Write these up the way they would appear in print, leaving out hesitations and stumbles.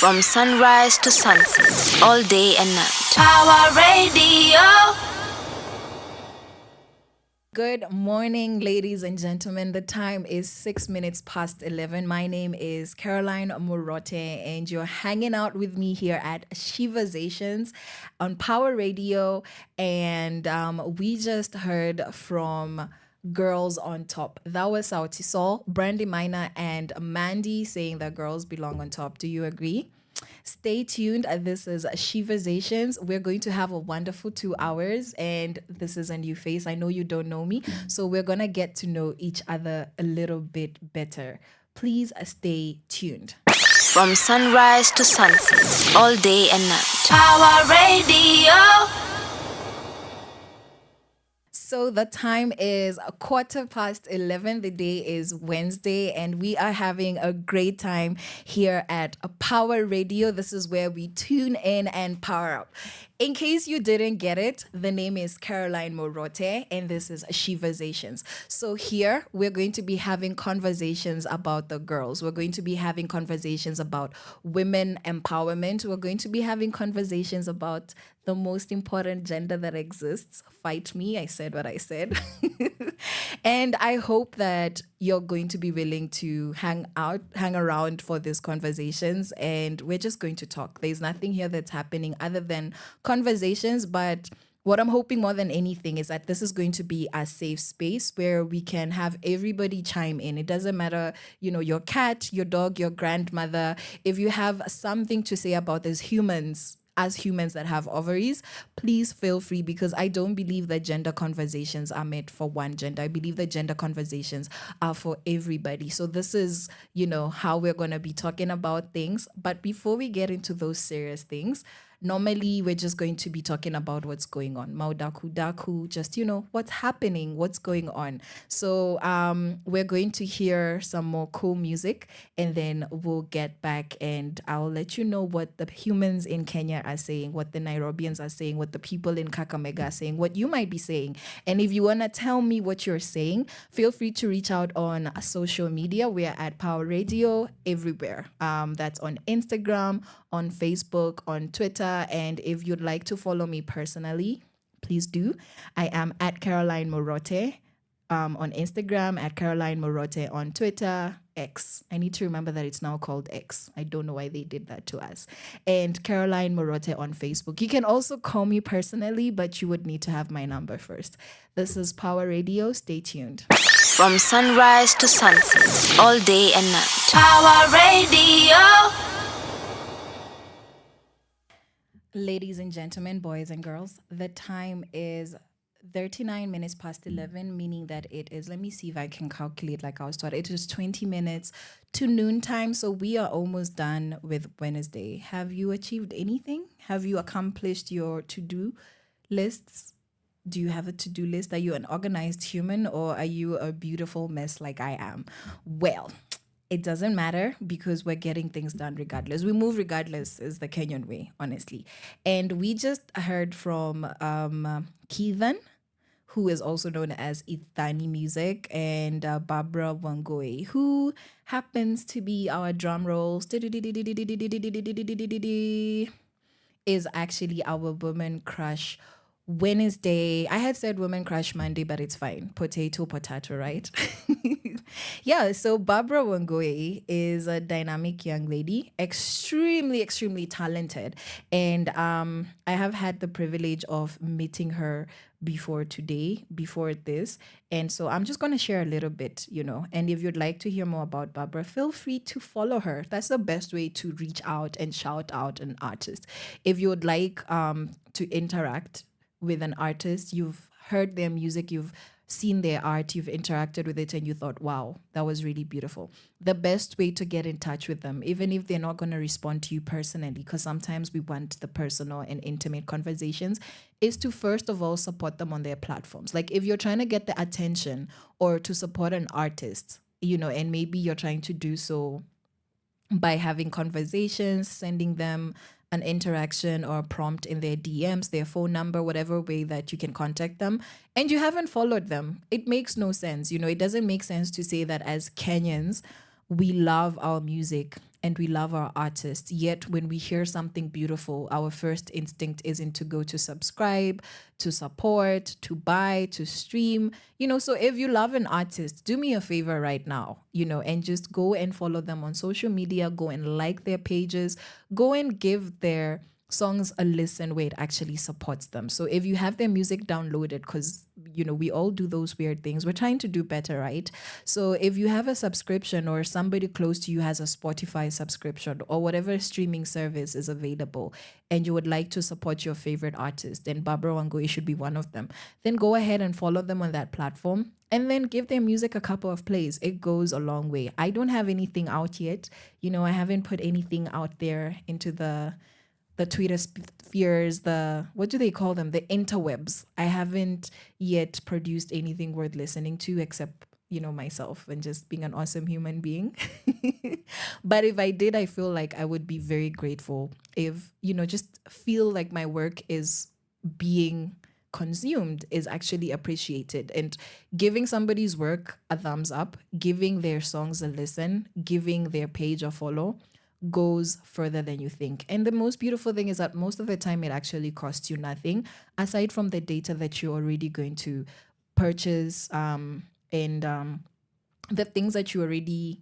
From sunrise to sunset, all day and night. Power Radio. Good morning, ladies and gentlemen. The time is 6 minutes past 11. My name is Caroline Murote, and you're hanging out with me here at Sheversations on Power Radio. And we just heard from Girls on Top. That was Sauti Sol, Brandy Minor, and Mandy saying that girls belong on top. Do you agree? Stay tuned. This is Sheversations. We're going to have a wonderful 2 hours, and this is a new face. I know you don't know me, so we're going to get to know each other a little bit better. Please stay tuned. From sunrise to sunset, all day and night. Power Radio. So the time is 11:15. The day is Wednesday, and we are having a great time here at Power Radio. This is where we tune in and power up. In case you didn't get it, the name is Caroline Murote, and this is Sheversations. So here, we're going to be having conversations about the girls. We're going to be having conversations about women empowerment. We're going to be having conversations about the most important gender that exists. Fight me, I said what I said. And I hope that you're going to be willing to hang around for these conversations, and we're just going to talk. There's nothing here that's happening other than conversations, but what I'm hoping more than anything is that this is going to be a safe space where we can have everybody chime in. It doesn't matter, your cat, your dog, your grandmother. If you have something to say about this as humans that have ovaries, please feel free, because I don't believe that gender conversations are meant for one gender. I believe that gender conversations are for everybody. So this is, how we're going to be talking about things. But before we get into those serious things, normally we're just going to be talking about what's going on. Maudaku daku, just, what's happening, what's going on. So we're going to hear some more cool music, and then we'll get back and I'll let you know what the humans in Kenya are saying, what the Nairobians are saying, what the people in Kakamega are saying, what you might be saying. And if you want to tell me what you're saying, feel free to reach out on social media. We're at Power Radio everywhere. That's on Instagram, on Facebook, on Twitter. And if you'd like to follow me personally, please do. I am at Caroline Murote on Instagram, at Caroline Murote on Twitter, X. I need to remember that it's now called X. I don't know why they did that to us. And Caroline Murote on Facebook. You can also call me personally, but you would need to have my number first. This is Power Radio. Stay tuned. From sunrise to sunset, all day and night. Power Radio. Ladies and gentlemen, boys and girls, the time is 39 minutes past 11, meaning that it is, let me see if I can calculate like I was taught. It is 20 minutes to noontime, so we are almost done with Wednesday. Have you achieved anything? Have you accomplished your to-do lists? Do you have a to-do list? Are you an organized human, or are you a beautiful mess like I am? Well, it doesn't matter, because we're getting things done regardless. We move regardless is the Kenyan way, honestly. And we just heard from Keithan, who is also known as Ithani Music, and Barbara Wangoi, who happens to be our drum rolls, is actually our Woman Crush Wednesday. I had said Woman Crush Monday, but it's fine. Potato, right? Yeah, so Barbara Wangoi is a dynamic young lady, extremely, extremely talented. And I have had the privilege of meeting her before this. And so I'm just going to share a little bit, and if you'd like to hear more about Barbara, feel free to follow her. That's the best way to reach out and shout out an artist. If you would like to interact with an artist, you've heard their music, you've seen their art, you've interacted with it, and you thought, wow, that was really beautiful. The best way to get in touch with them, even if they're not going to respond to you personally, because sometimes we want the personal and intimate conversations, is to first of all support them on their platforms. Like if you're trying to get the attention or to support an artist, and maybe you're trying to do so by having conversations, sending them an interaction or a prompt in their DMs, their phone number, whatever way that you can contact them, and you haven't followed them, it makes no sense. It doesn't make sense to say that as Kenyans, we love our music and we love our artists. Yet when we hear something beautiful, our first instinct isn't to go to subscribe, to support, to buy, to stream. So if you love an artist, do me a favor right now, and just go and follow them on social media, go and like their pages, go and give their songs a listen where it actually supports them. So if you have their music downloaded, because we all do those weird things, we're trying to do better, right? So if you have a subscription or somebody close to you has a Spotify subscription or whatever streaming service is available, and you would like to support your favorite artist, and Barbara Wangoi should be one of them, then go ahead and follow them on that platform and then give their music a couple of plays. It goes a long way. I don't have anything out yet. I haven't put anything out there into the Twitter spheres, what do they call them? The interwebs. I haven't yet produced anything worth listening to except, myself and just being an awesome human being. But if I did, I feel like I would be very grateful if, just feel like my work is being consumed, is actually appreciated, and giving somebody's work a thumbs up, giving their songs a listen, giving their page a follow goes further than you think. And the most beautiful thing is that most of the time it actually costs you nothing aside from the data that you're already going to purchase, and the things that you already,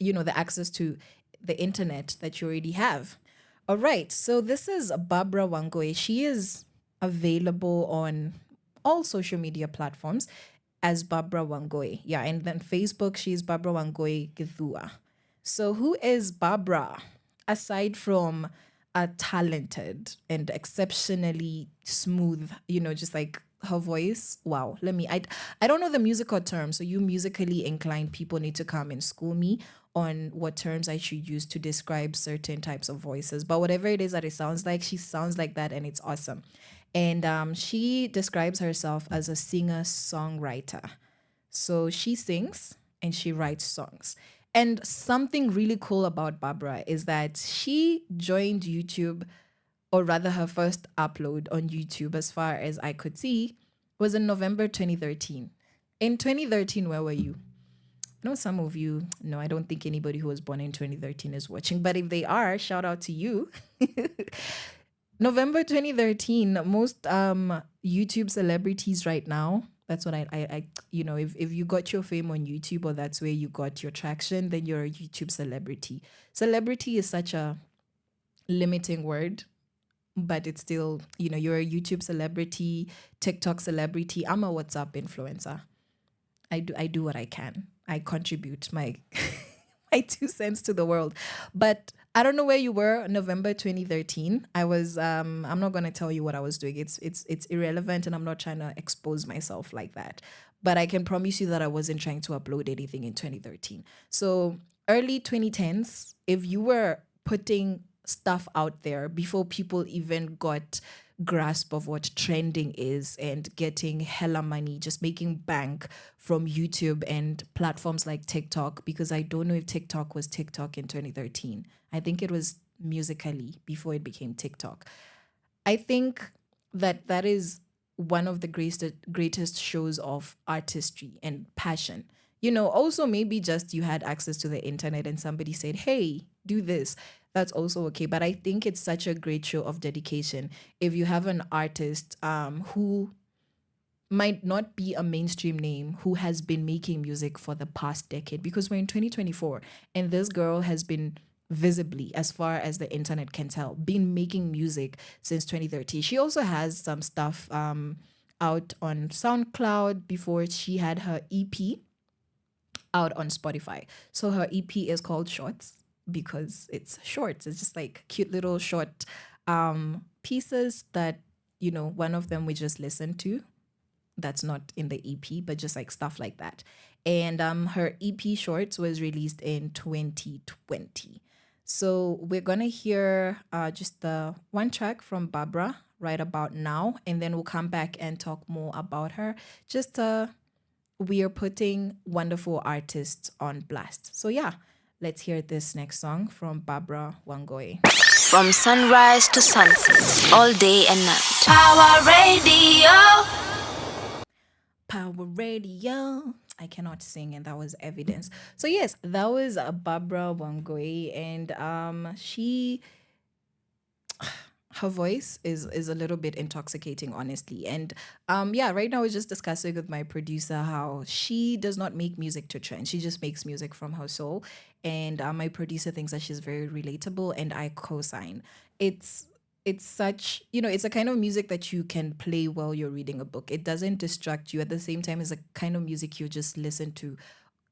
the access to the internet that you already have. All right, so this is Barbara Wangoi. She is available on all social media platforms as Barbara Wangoi. Yeah, and then Facebook, she's Barbara Wangoi Githua. So who is Barbara? Aside from a talented and exceptionally smooth, just like her voice. Wow. I don't know the musical terms. So you musically inclined people need to come and school me on what terms I should use to describe certain types of voices. But whatever it is that it sounds like, she sounds like that and it's awesome. And she describes herself as a singer-songwriter. So she sings and she writes songs. And something really cool about Barbara is that she joined YouTube, or rather her first upload on YouTube, as far as I could see, was in November 2013. In 2013, where were you? I know some of you, no, I don't think anybody who was born in 2013 is watching, but if they are, shout out to you. November 2013, most YouTube celebrities right now, that's what I if you got your fame on YouTube or that's where you got your traction, then you're a YouTube celebrity. Celebrity is such a limiting word, but it's still, you're a YouTube celebrity, TikTok celebrity. I'm a WhatsApp influencer. I do what I can. I contribute my my 2 cents to the world. But I don't know where you were November 2013. I was I'm not going to tell you what I was doing. It's irrelevant and I'm not trying to expose myself like that. But I can promise you that I wasn't trying to upload anything in 2013. So early 2010s, if you were putting stuff out there before people even got grasp of what trending is and getting hella money, just making bank from YouTube and platforms like TikTok, because I don't know if TikTok was TikTok in 2013. I think it was Musically before it became TikTok. I think that is one of the greatest shows of artistry and passion. Also maybe just you had access to the internet and somebody said, hey, do this. That's also okay. But I think it's such a great show of dedication. If you have an artist who might not be a mainstream name, who has been making music for the past decade, because we're in 2024 and this girl has been visibly, as far as the internet can tell, been making music since 2013. She also has some stuff out on SoundCloud before she had her EP out on Spotify. So her EP is called Shorts because it's shorts. It's just like cute little short pieces that, one of them we just listened to. That's not in the EP, but just like stuff like that. And her EP Shorts was released in 2020. So we're going to hear just the one track from Barbara right about now, and then we'll come back and talk more about her. Just we are putting wonderful artists on blast. So yeah, let's hear this next song from Barbara Wangoi. From sunrise to sunset, all day and night. Power Radio. Power Radio. I cannot sing, and that was evidence. So yes, that was Barbara Wangoi, and she her voice is a little bit intoxicating, honestly. And yeah, right now I was just discussing with my producer how she does not make music to trend, she just makes music from her soul. And my producer thinks that she's very relatable, and I co-sign. It's such, it's a kind of music that you can play while you're reading a book. It doesn't distract you. At the same time, it's a kind of music you just listen to,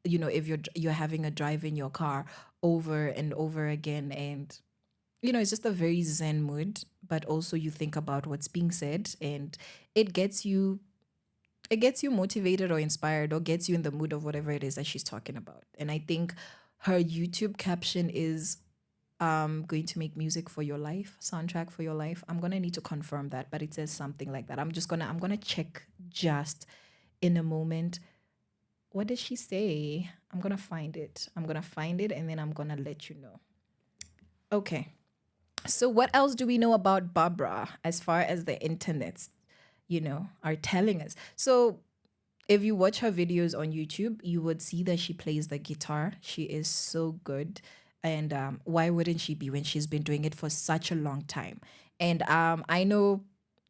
if you're having a drive in your car over and over again. And it's just a very zen mood, but also you think about what's being said, and it gets you it gets you motivated or inspired, or gets you in the mood of whatever it is that she's talking about. And I think her YouTube caption is going to make music for your life, soundtrack for your life. I'm gonna need to confirm that, but it says something like that. I'm gonna check just in a moment. What did she say? I'm gonna find it and then I'm gonna let you know. Okay. So, what else do we know about Barbara as far as the internet, are telling us? So, if you watch her videos on YouTube, you would see that she plays the guitar. She is so good. And why wouldn't she be when she's been doing it for such a long time? And I know,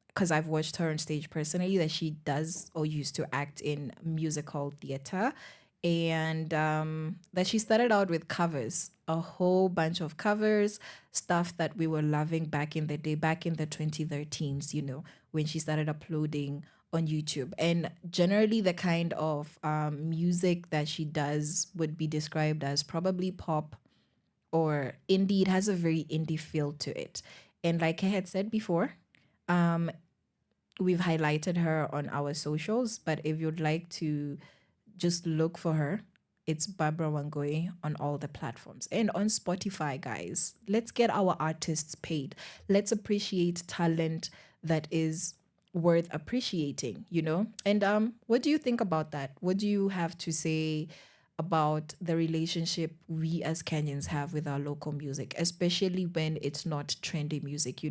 because I've watched her on stage personally, that she does or used to act in musical theater, and that she started out with covers, a whole bunch of covers, stuff that we were loving back in the day, back in the 2013s, when she started uploading on YouTube. And generally, the kind of music that she does would be described as probably pop or indie. It has a very indie feel to it. And like I had said before, we've highlighted her on our socials, but if you'd like to just look for her, it's Barbara Wangoi on all the platforms and on Spotify, guys. Let's get our artists paid. Let's appreciate talent that is worth appreciating. And what do you think about that? What do you have to say about the relationship we as Kenyans have with our local music, especially when it's not trendy music?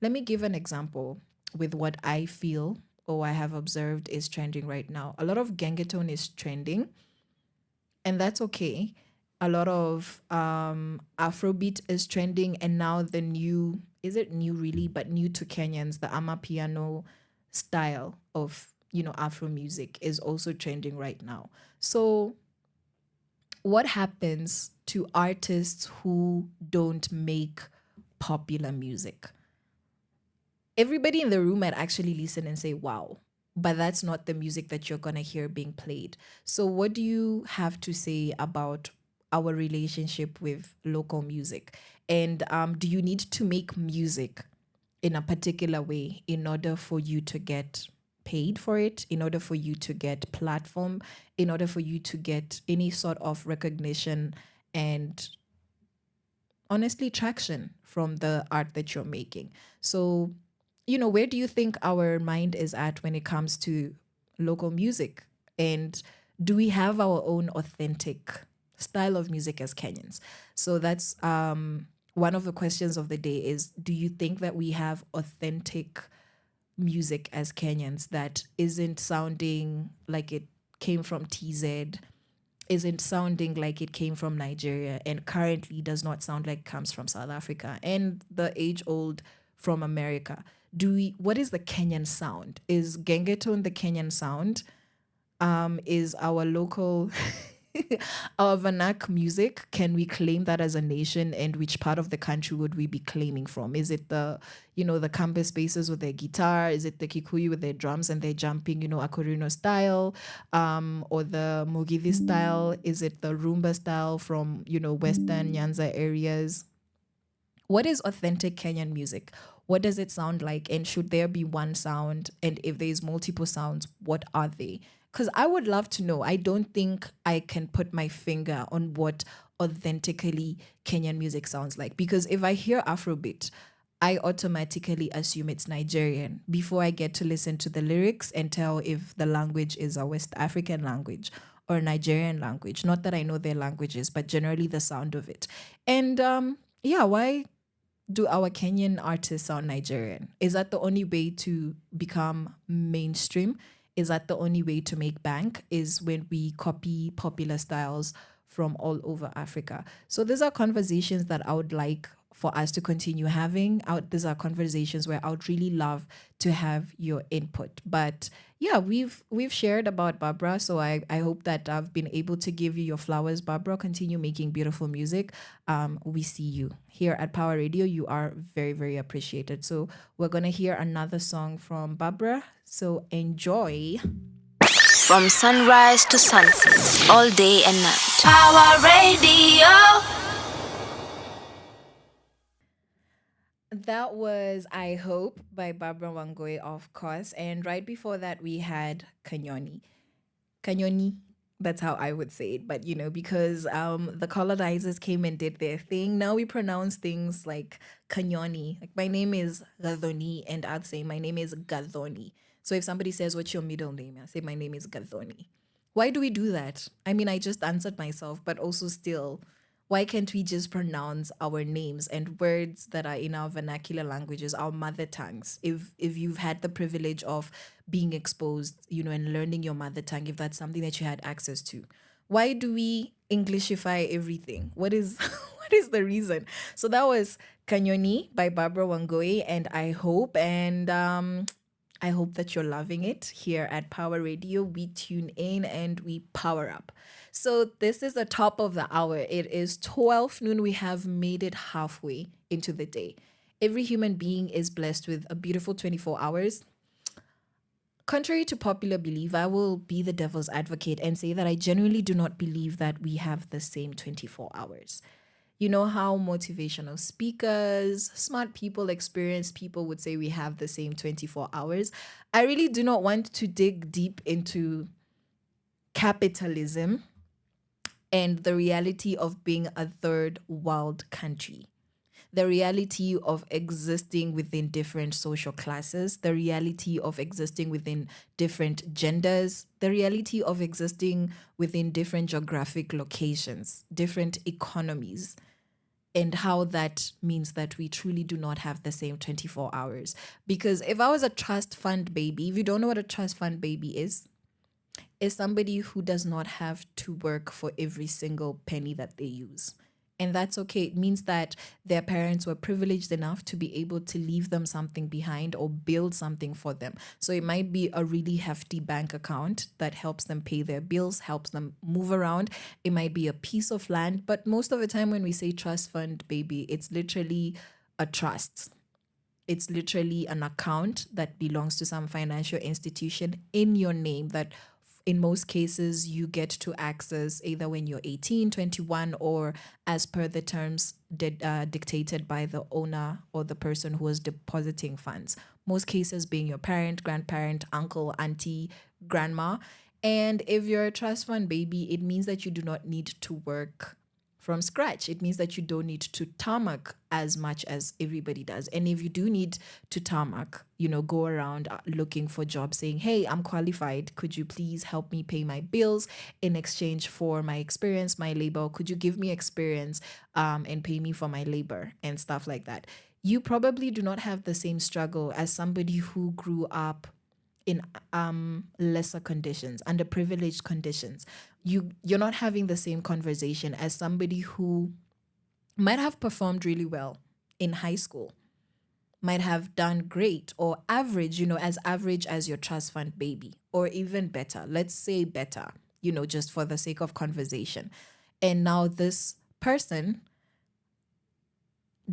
Let me give an example with what I feel or I have observed is trending right now. A lot of gengetone is trending, and that's okay. A lot of Afrobeat is trending, and now the new, is it new really, but new to Kenyans, the Amapiano style of Afro music is also trending right now. So what happens to artists who don't make popular music? Everybody in the room might actually listen and say, wow, but that's not the music that you're going to hear being played. So, what do you have to say about our relationship with local music? And do you need to make music in a particular way in order for you to get paid for it, in order for you to get platform, in order for you to get any sort of recognition and honestly traction from the art that you're making? So, where do you think our mind is at when it comes to local music? And do we have our own authentic style of music as Kenyans? So that's one of the questions of the day is, do you think that we have authentic music as Kenyans that isn't sounding like it came from TZ, isn't sounding like it came from Nigeria, and currently does not sound like it comes from South Africa and the age old from America? What is the Kenyan sound? Is Gengetone the Kenyan sound? Is our local our Vernac music, can we claim that as a nation, and which part of the country would we be claiming from? Is it the campus spaces with their guitar? Is it the Kikuyu with their drums and they're jumping, Akorino style, or the Mugithi style? Is it the Rumba style from, Western Nyanza areas? What is authentic Kenyan music? What does it sound like? And should there be one sound? And if there's multiple sounds, what are they? Because I would love to know. I don't think I can put my finger on what authentically Kenyan music sounds like. Because if I hear Afrobeat, I automatically assume it's Nigerian before I get to listen to the lyrics and tell if the language is a West African language or Nigerian language. Not that I know their languages, but generally the sound of it. And yeah, why do our Kenyan artists sound Nigerian? Is that the only way to become mainstream? Is that the only way to make bank? Is when we copy popular styles from all over Africa. So these are conversations that I would like for us to continue having. Out these are conversations where I would really love to have your input. But yeah, we've shared about Barbara, so I hope that I've been able to give you your flowers, Barbara. Continue making beautiful music. We see you here at Power Radio. You are very, very appreciated. So we're gonna hear another song from Barbara. So enjoy. From sunrise to sunset, all day and night. Power Radio. That was I Hope by Barbara Wangoi, of course. And right before that, we had Kanyoni. Kanyoni, that's how I would say it. But, because the colonizers came and did their thing, now we pronounce things like Kanyoni. Like my name is Gadoni, and I'd say my name is Gadoni. So if somebody says, what's your middle name? I say, my name is Gadoni. Why do we do that? I mean, I just answered myself, but also still, why can't we just pronounce our names and words that are in our vernacular languages, our mother tongues? If you've had the privilege of being exposed, and learning your mother tongue, if that's something that you had access to, why do we Englishify everything? What is what is the reason? So that was Kanyoni by Barbara Wangoi, and I hope that you're loving it. Here at Power Radio, we tune in and we power up. So this is the top of the hour. It is 12 noon. We have made it halfway into the day. Every human being is blessed with a beautiful 24 hours. Contrary to popular belief, I will be the devil's advocate and say that I genuinely do not believe that we have the same 24 hours. You know how motivational speakers, smart people, experienced people would say we have the same 24 hours. I really do not want to dig deep into capitalism and the reality of being a third world country, the reality of existing within different social classes, the reality of existing within different genders, the reality of existing within different geographic locations, different economies, and how that means that we truly do not have the same 24 hours. Because if I was a trust fund baby, if you don't know what a trust fund baby is somebody who does not have to work for every single penny that they use. And that's okay. It means that their parents were privileged enough to be able to leave them something behind or build something for them. So it might be a really hefty bank account that helps them pay their bills, helps them move around. It might be a piece of land. But most of the time when we say trust fund baby, it's literally a trust. It's literally an account that belongs to some financial institution in your name that in most cases you get to access either when you're 18, 21, or as per the terms dictated by the owner or the person who is depositing funds. Most cases being your parent, grandparent, uncle, auntie, grandma. And if you're a trust fund baby, it means that you do not need to work from scratch. It means that you don't need to tarmac as much as everybody does. And if you do need to tarmac, go around looking for jobs saying, hey, I'm qualified. Could you please help me pay my bills in exchange for my experience, my labor? Could you give me experience and pay me for my labor and stuff like that? You probably do not have the same struggle as somebody who grew up in lesser conditions, underprivileged conditions. You're not having the same conversation as somebody who might have performed really well in high school, might have done great or average, as average as your trust fund baby, or even better. Let's say better, just for the sake of conversation. And now this person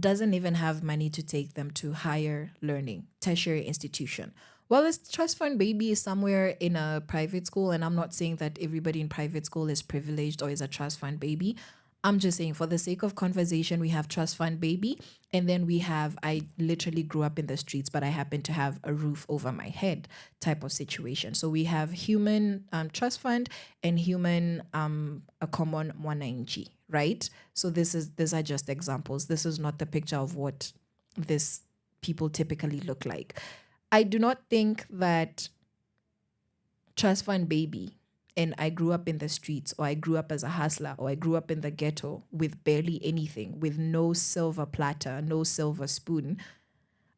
doesn't even have money to take them to higher learning, tertiary institution. Well, this trust fund baby is somewhere in a private school, and I'm not saying that everybody in private school is privileged or is a trust fund baby. I'm just saying for the sake of conversation, we have trust fund baby, and then we have, I literally grew up in the streets, but I happen to have a roof over my head type of situation. So we have human trust fund and human a common mwananchi, right? So these are just examples. This is not the picture of what this people typically look like. I do not think that trust fund baby and I grew up in the streets, or I grew up as a hustler, or I grew up in the ghetto with barely anything, with no silver platter, no silver spoon.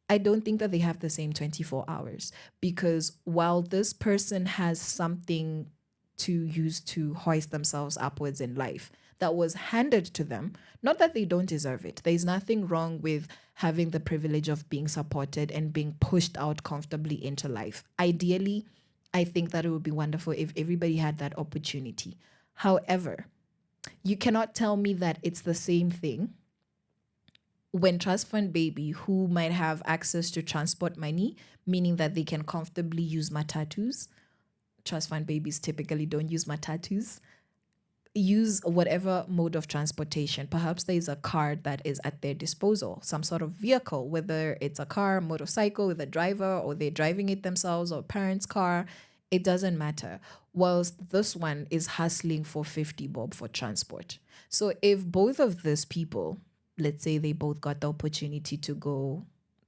I don't think that they have the same 24 hours, because while this person has something to use to hoist themselves upwards in life that was handed to them, not that they don't deserve it. There's nothing wrong with having the privilege of being supported and being pushed out comfortably into life. Ideally, I think that it would be wonderful if everybody had that opportunity. However, you cannot tell me that it's the same thing when trust fund baby who might have access to transport money, meaning that they can comfortably use matatus. Trust fund babies typically don't use matatus. Use whatever mode of transportation. Perhaps there is a car that is at their disposal, some sort of vehicle, whether it's a car, motorcycle with a driver, or they're driving it themselves, or parents' car. It doesn't matter. Whilst this one is hustling for 50 bob for transport. So if both of these people, let's say they both got the opportunity to go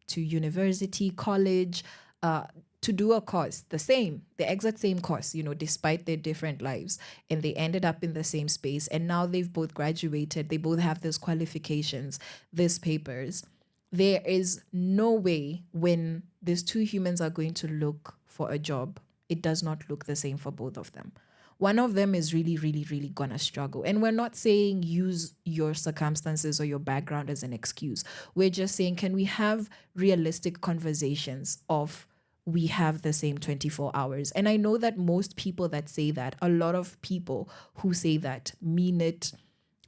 to university, college, to do a course, the exact same course, despite their different lives, and they ended up in the same space, and now they've both graduated, they both have these qualifications, these papers. There is no way when these two humans are going to look for a job, it does not look the same for both of them. One of them is really, really, really gonna struggle. And we're not saying use your circumstances or your background as an excuse. We're just saying, can we have realistic conversations of we have the same 24 hours? And I know that most people that say that, a lot of people who say that mean it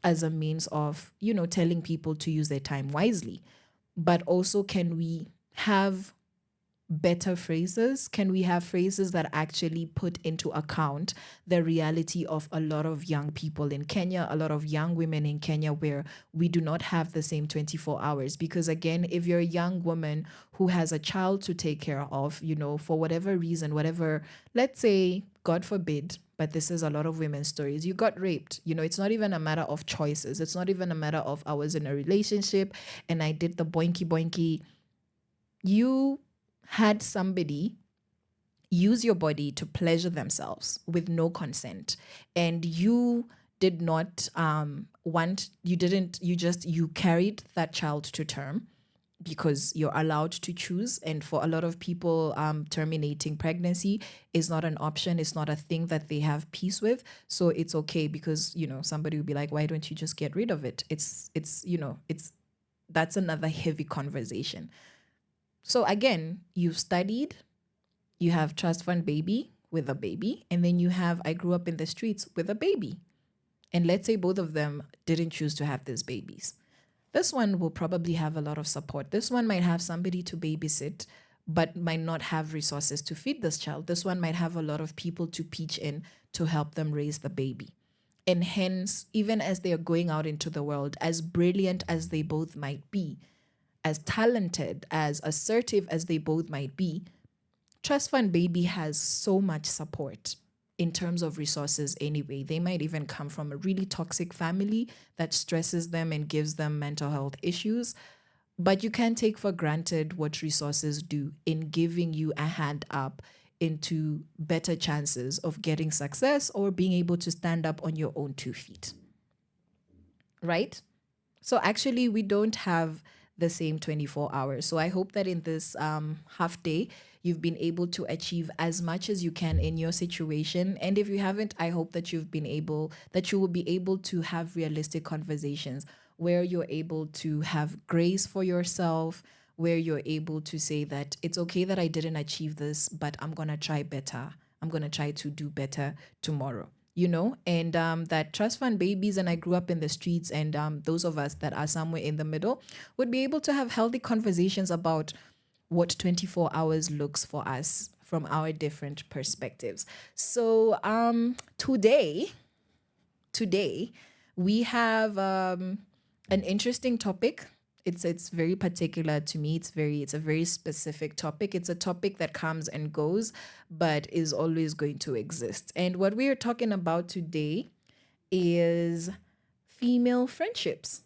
as a means of, telling people to use their time wisely. But also, can we have better phrases? Can we have phrases that actually put into account the reality of a lot of young people in Kenya, a lot of young women in Kenya, where we do not have the same 24 hours? Because again, if you're a young woman who has a child to take care of, for whatever reason, whatever, let's say, God forbid, but this is a lot of women's stories. You got raped. It's not even a matter of choices. It's not even a matter of I was in a relationship and I did the boinky boinky. You had somebody use your body to pleasure themselves with no consent, and you did not you carried that child to term because you're allowed to choose. And for a lot of people, terminating pregnancy is not an option. It's not a thing that they have peace with. So it's okay, because somebody will be like, why don't you just get rid of it? It's that's another heavy conversation. So again, you've studied, you have trust fund baby with a baby, and then you have I grew up in the streets with a baby. And let's say both of them didn't choose to have these babies. This one will probably have a lot of support. This one might have somebody to babysit, but might not have resources to feed this child. This one might have a lot of people to pitch in to help them raise the baby. And hence, even as they are going out into the world, as brilliant as they both might be, as talented, as assertive as they both might be, Trust Fund Baby has so much support in terms of resources anyway. They might even come from a really toxic family that stresses them and gives them mental health issues. But you can't take for granted what resources do in giving you a hand up into better chances of getting success or being able to stand up on your own 2 feet. Right? So actually, we don't have the same 24 hours. So I hope that in this half day, you've been able to achieve as much as you can in your situation. And if you haven't, I hope that you will be able to have realistic conversations where you're able to have grace for yourself, where you're able to say that it's okay that I didn't achieve this, but I'm going to try better. I'm going to try to do better tomorrow. And that trust fund babies and I grew up in the streets, and those of us that are somewhere in the middle would be able to have healthy conversations about what 24 hours looks for us from our different perspectives. So today we have an interesting topic. It's very particular to me. It's a very specific topic. It's a topic that comes and goes, but is always going to exist. And what we are talking about today is female friendships.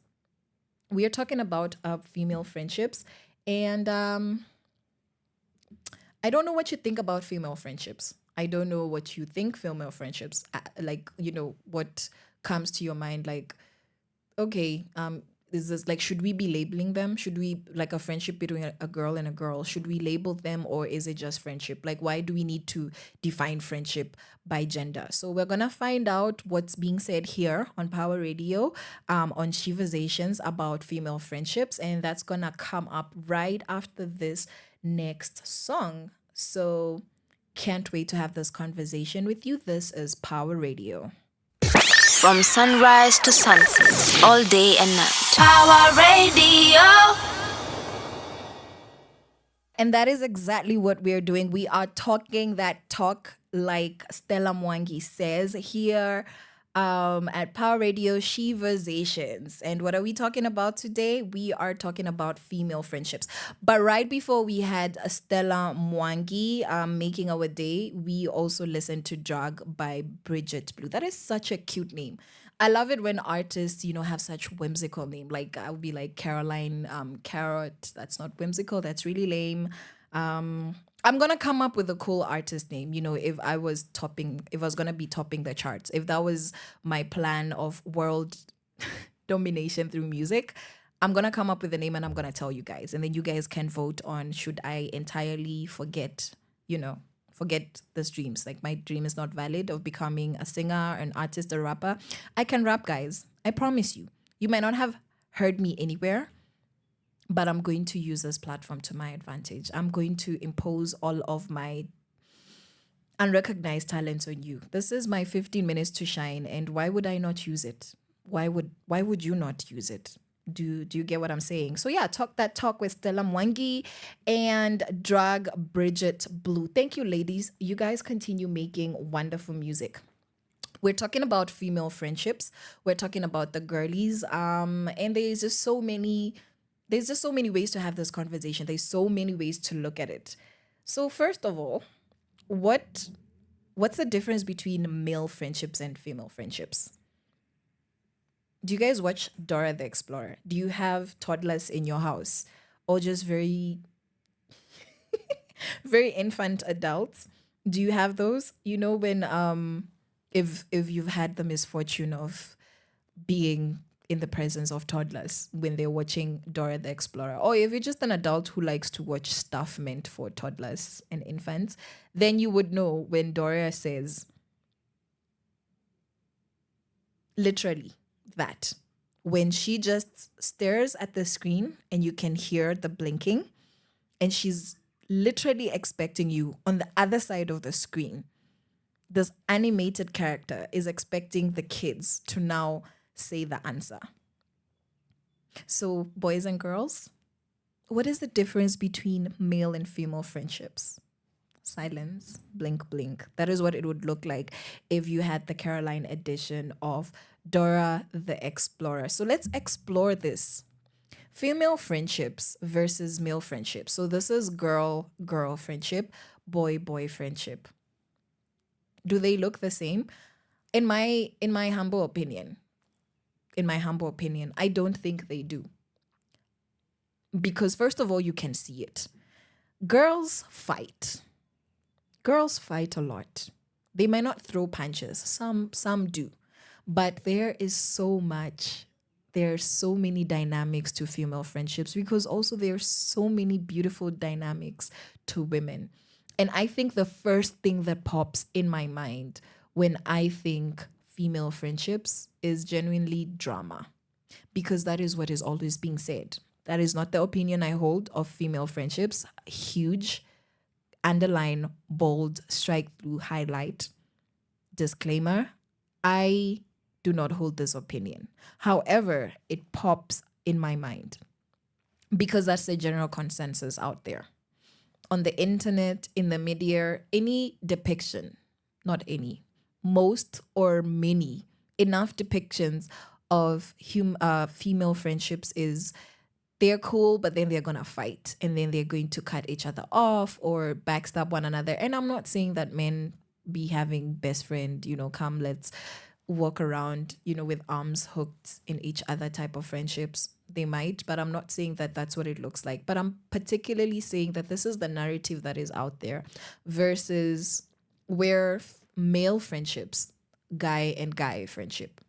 We are talking about female friendships, and I don't know what you think about female friendships. I don't know what you think female friendships, what comes to your mind, like, okay, is this like, should we be labeling them? Should we, like a friendship between a girl and a girl, should we label them, or is it just friendship? Like, why do we need to define friendship by gender? So we're gonna find out what's being said here on Power Radio, on Sheversations about female friendships, and that's gonna come up right after this next song. So can't wait to have this conversation with you. This is Power Radio. From sunrise to sunset, all day and night. Power Radio. And that is exactly what we're doing. We are talking that talk, like Stella Mwangi says here, at Power Radio Sheversations. And what are we talking about today? We are talking about female friendships. But right before we had Stella Mwangi making our day, we also listened to Drug by Bridget Blue. That is such a cute name. I love it when artists, have such whimsical name. Like I would be like Caroline Carrot. That's not whimsical. That's really lame. I'm gonna come up with a cool artist name. If I was gonna be topping the charts, if that was my plan of world domination through music, I'm gonna come up with a name and I'm gonna tell you guys, and then you guys can vote on should I entirely forget this dreams. Like my dream is not valid of becoming a singer, an artist, a rapper. I can rap, guys. I promise you. You might not have heard me anywhere, but I'm going to use this platform to my advantage. I'm going to impose all of my unrecognized talents on you. This is my 15 minutes to shine, and why would I not use it? Why would you not use it? Do you get what I'm saying? So yeah, talk that talk with Stella Mwangi and Drag Bridget Blue. Thank you, ladies. You guys continue making wonderful music. We're talking about female friendships. We're talking about the girlies. And there's just so many ways to have this conversation. There's so many ways to look at it. So first of all, what's the difference between male friendships and female friendships? Do you guys watch Dora the Explorer? Do you have toddlers in your house, or just very, very infant adults? Do you have those? When if you've had the misfortune of being in the presence of toddlers when they're watching Dora the Explorer, or if you're just an adult who likes to watch stuff meant for toddlers and infants, then you would know when Dora says, literally, that when she just stares at the screen and you can hear the blinking, and she's literally expecting you on the other side of the screen. This animated character is expecting the kids to now say the answer. So, boys and girls, what is the difference between male and female friendships? Silence, blink, blink. That is what it would look like if you had the Caroline edition of Dora the Explorer. So let's explore this. Female friendships versus male friendships. So this is girl friendship, boy friendship. Do they look the same? In my humble opinion, I don't think they do. Because first of all, you can see it. Girls fight. Girls fight a lot. They might not throw punches. Some do. But there are so many dynamics to female friendships, because also there are so many beautiful dynamics to women. And I think the first thing that pops in my mind when I think female friendships is genuinely drama, because that is what is always being said. That is not the opinion I hold of female friendships. Huge, underline, bold, strike through, highlight, disclaimer. I do not hold this opinion. However, it pops in my mind because that's the general consensus out there. On the internet, in the media, any depiction, not any, most or many, enough depictions of female friendships is they're cool, but then they're going to fight, and then they're going to cut each other off or backstab one another. And I'm not saying that men be having best friend, come, let's walk around, with arms hooked in each other type of friendships. They might, but I'm not saying that that's what it looks like. But I'm particularly saying that this is the narrative that is out there versus where male friendships, guy and guy friendship,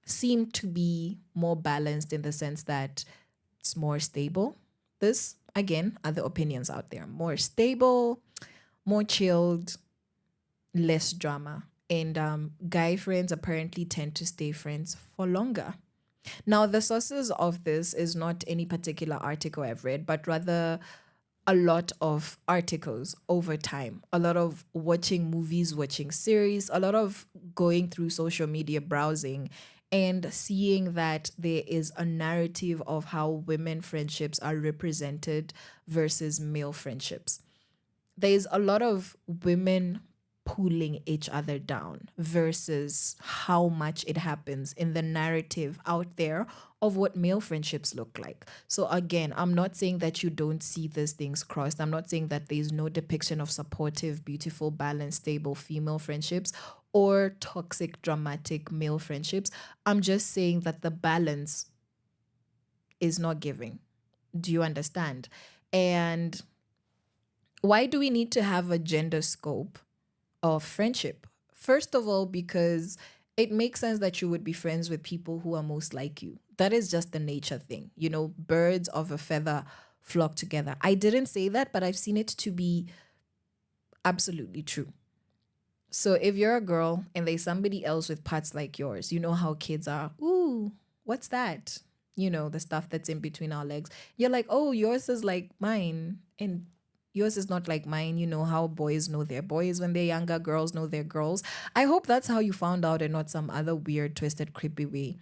seem to be more balanced in the sense that it's more stable. This, again, are the opinions out there. More stable, more chilled, less drama. And guy friends apparently tend to stay friends for longer. Now, the sources of this is not any particular article I've read, but rather a lot of articles over time, a lot of watching movies, watching series, a lot of going through social media browsing and seeing that there is a narrative of how women friendships are represented versus male friendships. There's a lot of women pulling each other down versus how much it happens in the narrative out there of what male friendships look like. So again, I'm not saying that you don't see these things crossed. I'm not saying that there's no depiction of supportive, beautiful, balanced, stable female friendships or toxic, dramatic male friendships. I'm just saying that the balance is not giving. Do you understand? And why do we need to have a gender scope of friendship? First of all, because it makes sense that you would be friends with people who are most like you. That is just the nature thing. You know, birds of a feather flock together. I didn't say that, but I've seen it to be absolutely true. So if you're a girl and there's somebody else with parts like yours, you know how kids are. Ooh, what's that? You know, the stuff that's in between our legs. You're like, oh, yours is like mine. And yours is not like mine. You know how boys know their boys when they're younger, girls know their girls. I hope that's how you found out and not some other weird, twisted, creepy way.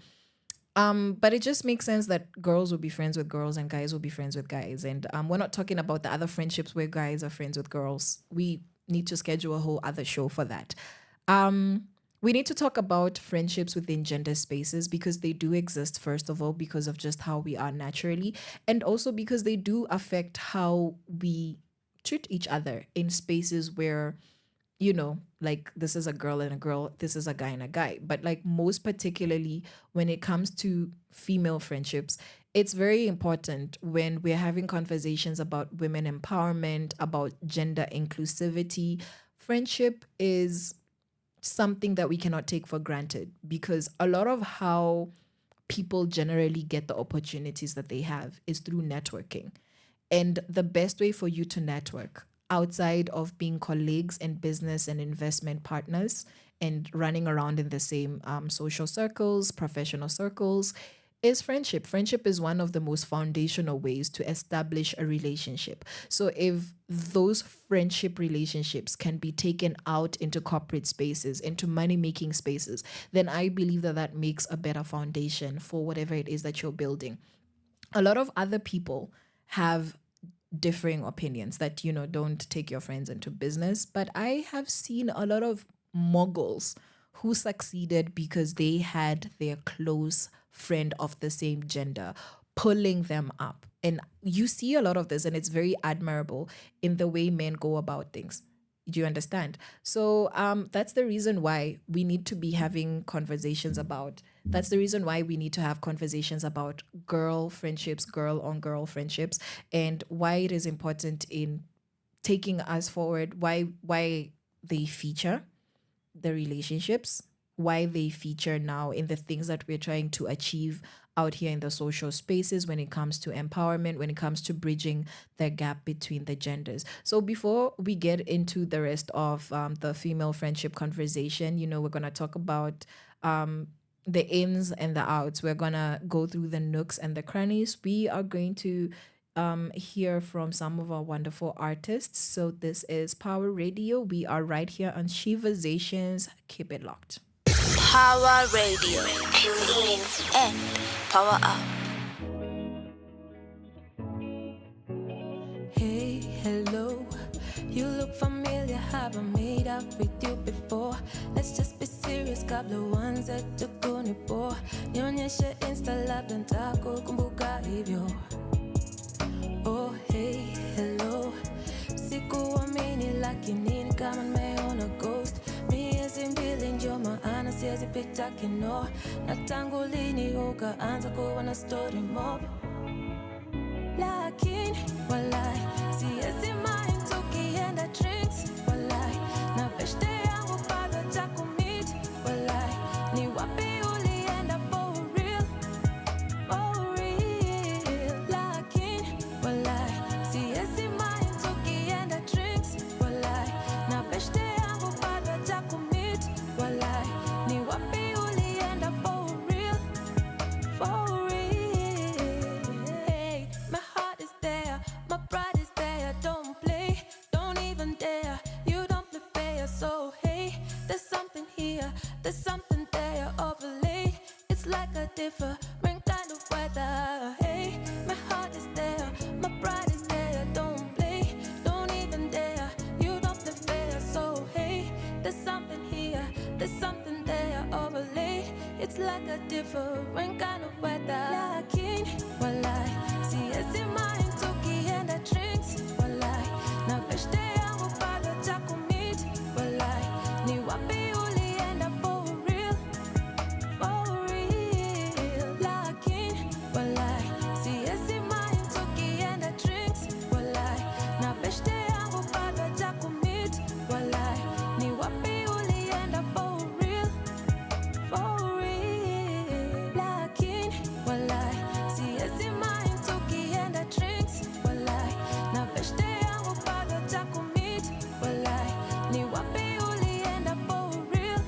But it just makes sense that girls will be friends with girls and guys will be friends with guys. And we're not talking about the other friendships where guys are friends with girls. We need to schedule a whole other show for that. We need to talk about friendships within gender spaces because they do exist, first of all, because of just how we are naturally, and also because they do affect how we treat each other in spaces where, you know, like this is a girl and a girl, this is a guy and a guy. But like most particularly when it comes to female friendships, it's very important when we're having conversations about women empowerment, about gender inclusivity. Friendship is something that we cannot take for granted because a lot of how people generally get the opportunities that they have is through networking. And the best way for you to network outside of being colleagues and business and investment partners and running around in the same social circles, professional circles, is friendship. Friendship is one of the most foundational ways to establish a relationship. So if those friendship relationships can be taken out into corporate spaces, into money-making spaces, then I believe that that makes a better foundation for whatever it is that you're building. A lot of other people have differing opinions that, you know, don't take your friends into business. But I have seen a lot of moguls who succeeded because they had their close friend of the same gender pulling them up. And you see a lot of this, and it's very admirable in the way men go about things. Do you understand? So that's the reason why we need to be having conversations about. That's the reason why we need to have conversations about girl friendships, girl on girl friendships, and why it is important in taking us forward. Why they feature the relationships, why they feature now in the things that we're trying to achieve out here in the social spaces when it comes to empowerment, when it comes to bridging the gap between the genders. So before we get into the rest of the female friendship conversation, you know, we're going to talk about the ins and the outs. We're going to go through the nooks and the crannies. We are going to hear from some of our wonderful artists. So this is Power Radio. We are right here on Sheversations. Keep it locked. Power Radio. Tune in and power up. Hey, hello. You look familiar. Have I made up with you before? Let's just be serious. Kabla uanze tukunipo. Nionyeshe Insta labda nitakukumbuka hivyo. Oh, hey, hello. Sikuamini lakini ni kama nimeona ghost. Miezi mbili ndio maana siwezi pita kino. Na tangu lini ukaanza kuwa na story mob. Lakini walai siwezi mind tukienda drinks. Walai na beshte yangu bado hajakumit. Walai ni wapi ulienda for? There's something there overlay. It's like a different kind of weather. Hey, my heart is there, my pride is there. Don't play, don't even dare. You don't play fair, so hey, there's something here, there's something there overlay. It's like a different kind of weather. Lakin, walai, see as in mind, Toki and the drinks. Walai, na beshte yangu bado jakumit. Walai, ni wapi ulienda for real, for real. Lakin, walai, see as in mind, Toki and the drinks. Walai, na beshte yangu bado jakumit. Walai, ni wapi ulienda for real, for real. Lakin, walai, see as in mind, Toki and the drinks. Walai, na beshte yangu bado jakumit. Walai, ni wapi ulienda for real,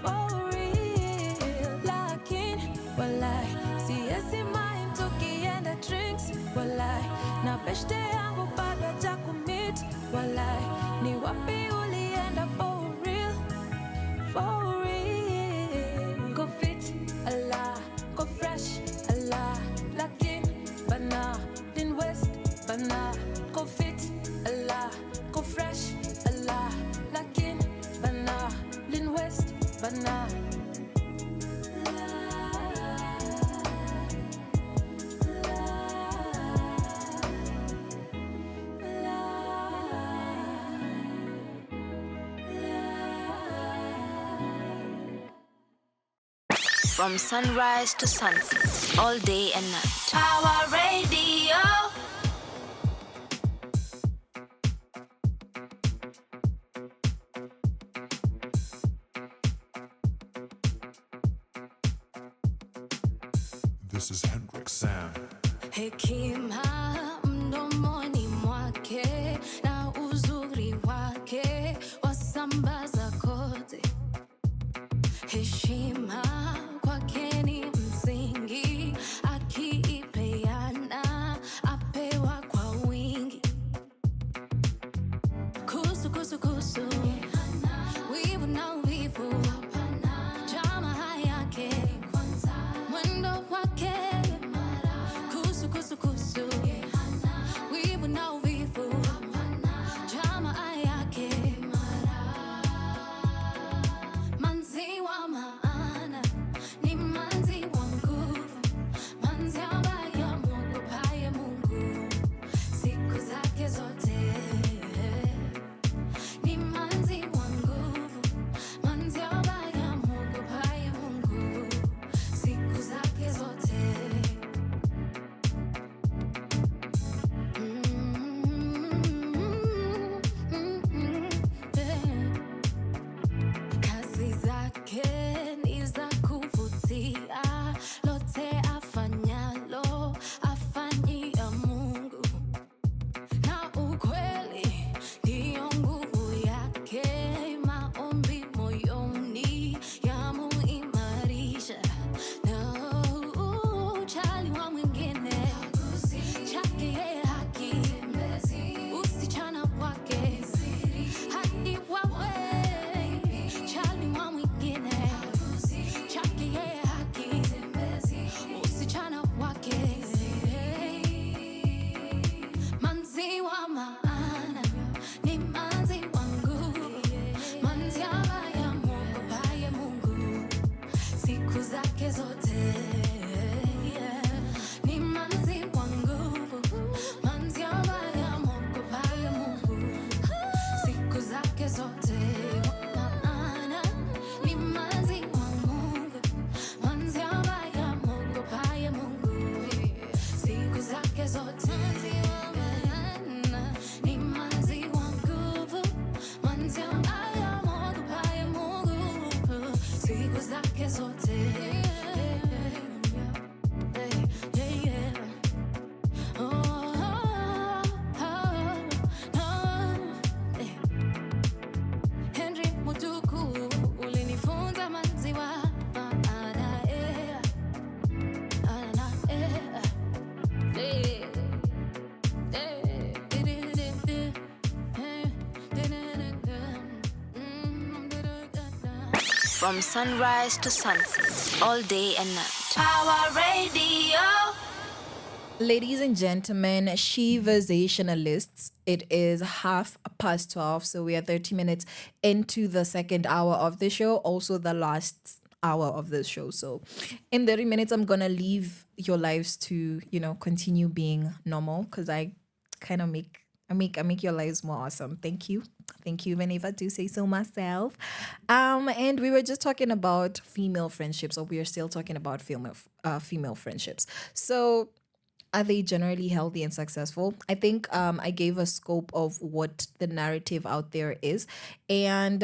for real. Lakin, walai, see as in mind, Toki and the drinks. Walai, na beshte yangu bado jakumit. Walai, ni wapi ulienda for real, for real. Go fit, Allah, go fresh, Allah. Lakin, bana, din west, bana. Go fit, Allah, go fresh, Allah. Lakin, bana, din west, bana. From sunrise to sunset, all day and night. Power Radio. This is Hendrik Sam. Hekima mdomoni mwake na uzuri wake wasambaza kote. Heshima kwake ni msingi, akiipeana apewa kwa wingi. Kusu kusu kusu, wivu na wivu, jamaa yake, mwendo wake. Kusu kusu kusu, wivu na wivu, jamaa yake. Manzi wa maana, ni manzi wa nguvu, manzi ambaye amwogopaye Mungu siku zake zote. Ni manzi wa nguvu, manzi ambaye amwogopaye Mungu siku zake zote. Kazi zake ni za kuvutia, lote afanyalo afanyia Mungu, na ukweli ndiyo nguvu yake. Maombi moyoni yamuimarisha, na ujali wa mwingine chake yeye haki, usichana kwake hadi wawe. Chali wa mwingine chake yeye haki, usichana kwake. Manzi wa maana, ni manzi wa nguvu, manzi ambaye amwogopaye Mungu siku zake zote. Ni manzi wa nguvu, manzi ambaye amwogopaye Mungu siku zake zote. Maana ni manzi wa Mungu, manzi ambaye amwogopaye Mungu siku zake zote. Ni manzi wa nguvu, manzi ambaye amwogopaye Mungu siku zake zote. Henry Mutuku, ulinifunza manzi wa maana, From sunrise to sunset, all day and night. Power Radio. Ladies and gentlemen, Sheversationalists, it is 12:30, so we are 30 minutes into the second hour of the show, also the last hour of the show. So in 30 minutes, I'm going to leave your lives to, continue being normal because I kind of I make your lives more awesome. Thank you. Thank you, whenever I do say so myself. And we were just talking about female friendships, or we are still talking about female friendships. So are they generally healthy and successful? I think I gave a scope of what the narrative out there is. And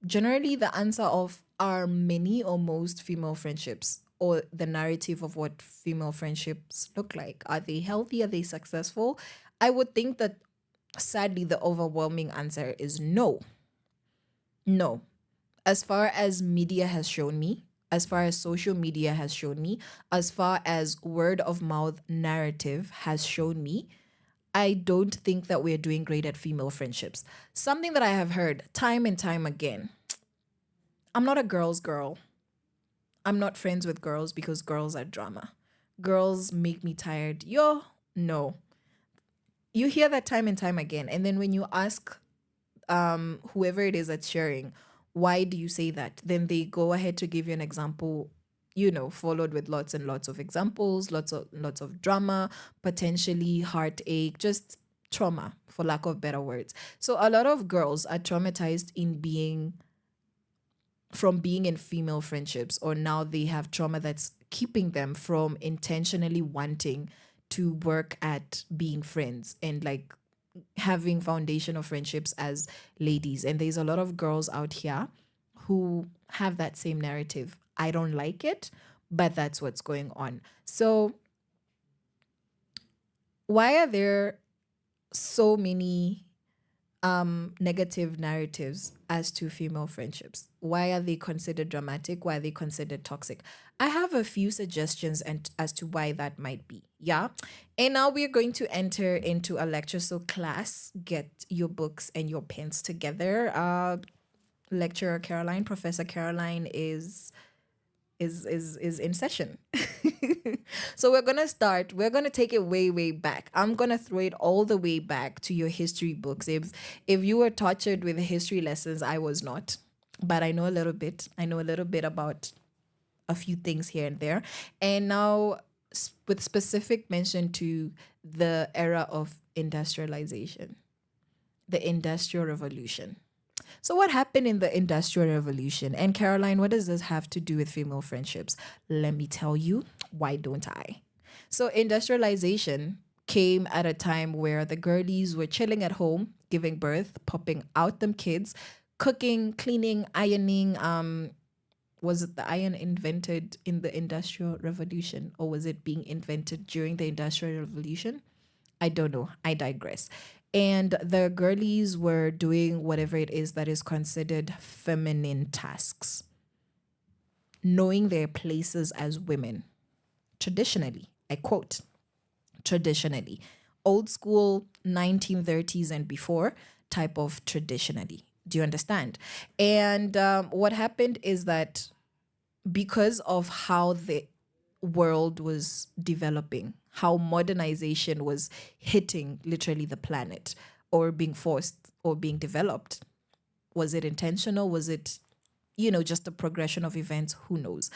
generally, the answer of are many or most female friendships, or the narrative of what female friendships look like. Are they healthy? Are they successful? I would think that sadly, the overwhelming answer is no. No. As far as media has shown me, as far as social media has shown me, as far as word of mouth narrative has shown me, I don't think that we're doing great at female friendships. Something that I have heard time and time again. I'm not a girl's girl. I'm not friends with girls because girls are drama. Girls make me tired. No. You hear that time and time again. And then when you ask whoever it is that's sharing, why do you say that? Then they go ahead to give you an example, followed with lots and lots of examples, lots of drama, potentially heartache, just trauma, for lack of better words. So a lot of girls are traumatized from being in female friendships, or now they have trauma that's keeping them from intentionally wanting to work at being friends and like having foundational friendships as ladies. And there's a lot of girls out here who have that same narrative. I don't like it, but that's what's going on. So why are there so many negative narratives as to female friendships? Why are they considered dramatic? Why are they considered toxic? I have a few suggestions as to why that might be. Yeah. And now we're going to enter into a lecture. So class, get your books and your pens together. Lecturer Caroline, Professor Caroline is in session. So we're gonna take it way back. I'm gonna throw it all the way back to your history books. If you were tortured with history lessons, I was not, but I know a little bit about a few things here and there. And now with specific mention to the era of industrialization, the Industrial Revolution. So what happened in the Industrial Revolution? And Caroline, what does this have to do with female friendships? Let me tell you, why don't I? So industrialization came at a time where the girlies were chilling at home, giving birth, popping out them kids, cooking, cleaning, ironing. Was it the iron invented in the Industrial Revolution, or was it being invented during the Industrial Revolution? I don't know. I digress. And the girlies were doing whatever it is that is considered feminine tasks, knowing their places as women. Traditionally, I quote, traditionally, old school 1930s and before type of traditionally. Do you understand? And what happened is that because of how the world was developing, how modernization was hitting literally the planet, or being forced or being developed. Was it intentional? Was it, just a progression of events? Who knows?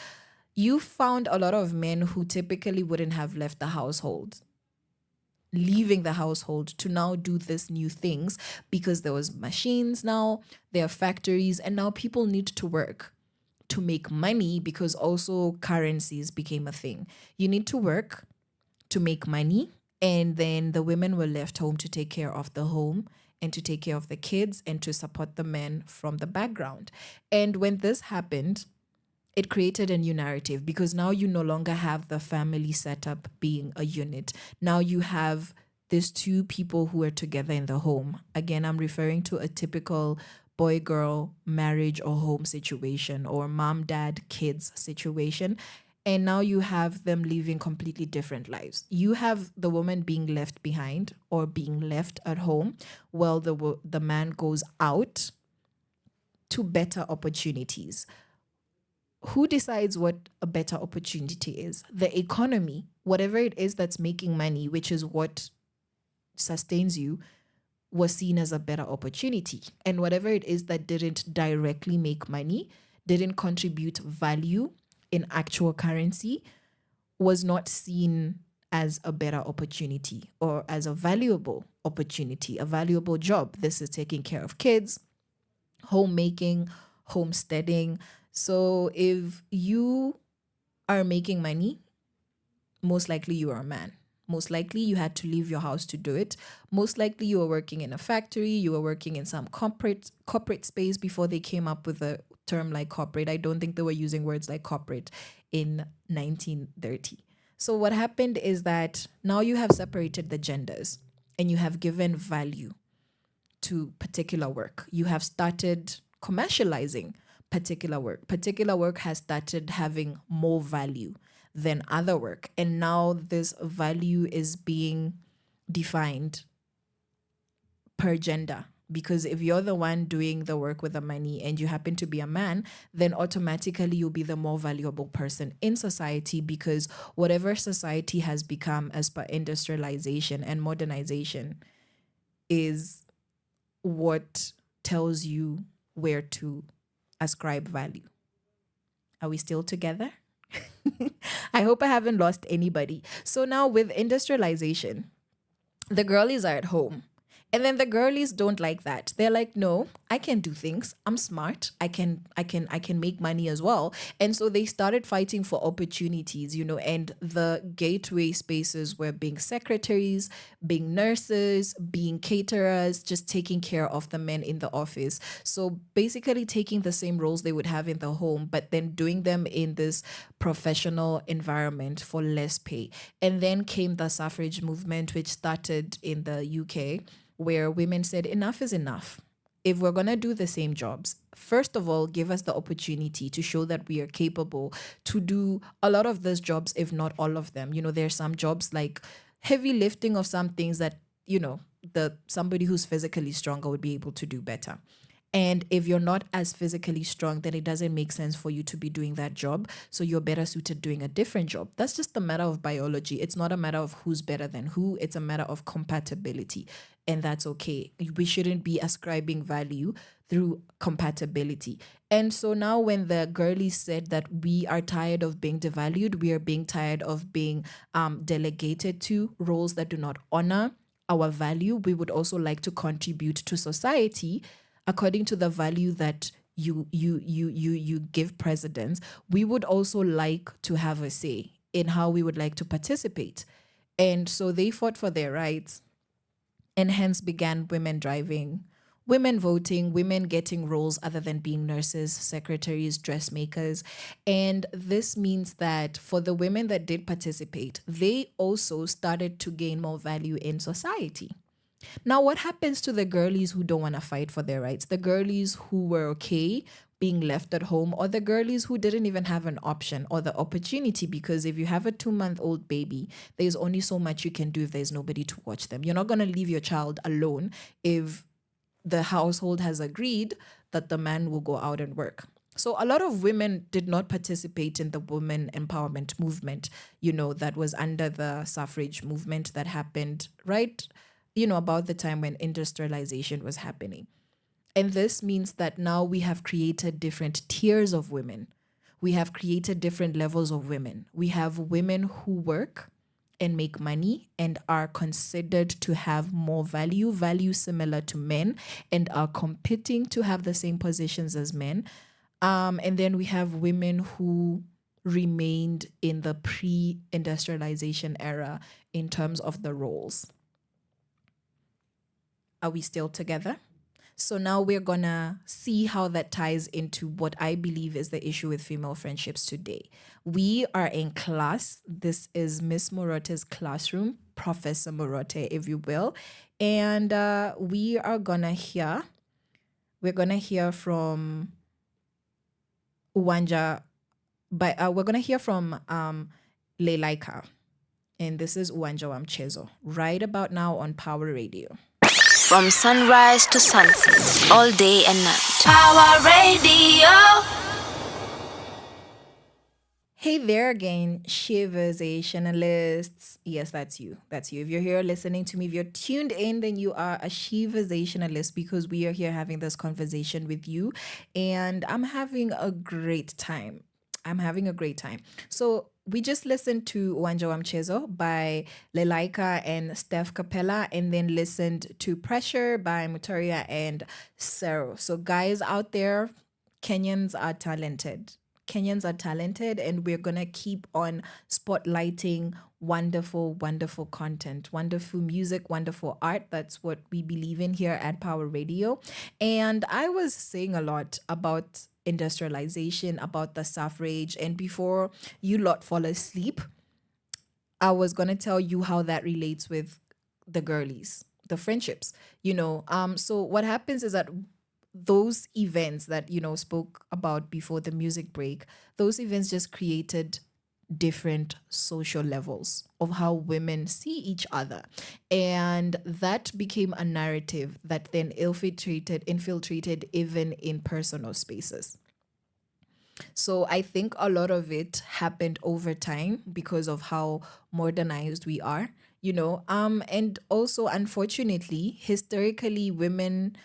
You found a lot of men who typically wouldn't have left the household, leaving the household to now do this new things because there was machines now, there are factories, and now people need to work to make money because also currencies became a thing. You need to work to make money, and then the women were left home to take care of the home and to take care of the kids and to support the men from the background. And when this happened, it created a new narrative because now you no longer have the family setup being a unit. Now you have these two people who are together in the home. Again, I'm referring to a typical boy-girl marriage or home situation, or mom-dad-kids situation. And now you have them living completely different lives. You have the woman being left behind or being left at home while the man goes out to better opportunities. who decides what a better opportunity is? The economy, whatever it is that's making money, which is what sustains you, was seen as a better opportunity. And whatever it is that didn't directly make money, didn't contribute value in actual currency, was not seen as a better opportunity or as a valuable opportunity, a valuable job. This is taking care of kids, homemaking, homesteading. So if you are making money, most likely you are a man. Most likely you had to leave your house to do it. Most likely you were working in a factory, you were working in some corporate space before they came up with a term like corporate. I don't think they were using words like corporate in 1930. So what happened is that now you have separated the genders and you have given value to particular work. You have started commercializing particular work. Particular work has started having more value than other work. And now this value is being defined per gender. Because if you're the one doing the work with the money and you happen to be a man, then automatically you'll be the more valuable person in society, because whatever society has become as per industrialization and modernization is what tells you where to ascribe value. Are we still together? I hope I haven't lost anybody. So now with industrialization, the girlies are at home. And then the girlies don't like that. They're like, no, I can do things. I'm smart. I can make money as well. And so they started fighting for opportunities, and the gateway spaces were being secretaries, being nurses, being caterers, just taking care of the men in the office. So basically taking the same roles they would have in the home, but then doing them in this professional environment for less pay. And then came the suffrage movement, which started in the UK, where women said, enough is enough. If we're going to do the same jobs, first of all, give us the opportunity to show that we are capable to do a lot of those jobs, if not all of them. There's some jobs like heavy lifting of some things that, somebody who's physically stronger would be able to do better. And if you're not as physically strong, then it doesn't make sense for you to be doing that job. So you're better suited doing a different job. That's just a matter of biology. It's not a matter of who's better than who. It's a matter of compatibility. And that's okay. We shouldn't be ascribing value through compatibility. And so now when the girlies said that we are tired of being devalued, we are being tired of being delegated to roles that do not honor our value, we would also like to contribute to society according to the value that you give precedence. We would also like to have a say in how we would like to participate. And so they fought for their rights, and hence began women driving, women voting, women getting roles other than being nurses, secretaries, dressmakers. And this means that for the women that did participate, they also started to gain more value in society. Now, what happens to the girlies who don't want to fight for their rights? The girlies who were okay being left at home, or the girlies who didn't even have an option or the opportunity, because if you have a 2-month-old baby, there's only so much you can do if there's nobody to watch them. You're not going to leave your child alone if the household has agreed that the man will go out and work. So a lot of women did not participate in the women empowerment movement, that was under the suffrage movement that happened, right? About the time when industrialization was happening. And this means that now we have created different tiers of women. We have created different levels of women. We have women who work and make money and are considered to have more value similar to men, and are competing to have the same positions as men. And then we have women who remained in the pre-industrialization era in terms of the roles. Are we still together? So now we're gonna see how that ties into what I believe is the issue with female friendships today. We are in class. This is Miss Murote's classroom, Professor Murote, if you will. And we're gonna hear from Uwanja, but we're gonna hear from Lelaika. And this is Uwanja wa Mchezo, right about now on Power Radio. From sunrise to sunset, all day and night. Power Radio. Hey there again, Sheversationalists. Yes, that's you. That's you. If you're here listening to me, if you're tuned in, then you are a Sheversationalist because we are here having this conversation with you. And I'm having a great time. I'm having a great time. So we just listened to Wanja Wamchezo by Lelaika and Steph Capella, and then listened to Pressure by Mutoria and Sero. So guys out there, Kenyans are talented. Kenyans are talented, and we're going to keep on spotlighting wonderful, wonderful content, wonderful music, wonderful art. That's what we believe in here at Power Radio. And I was saying a lot about industrialization, about the suffrage. And before you lot fall asleep, I was going to tell you how that relates with the girlies, the friendships, So what happens is that those events that spoke about before the music break, those events just created different social levels of how women see each other, and that became a narrative that then infiltrated even in personal spaces. So I think a lot of it happened over time because of how modernized we are, and also unfortunately, historically, women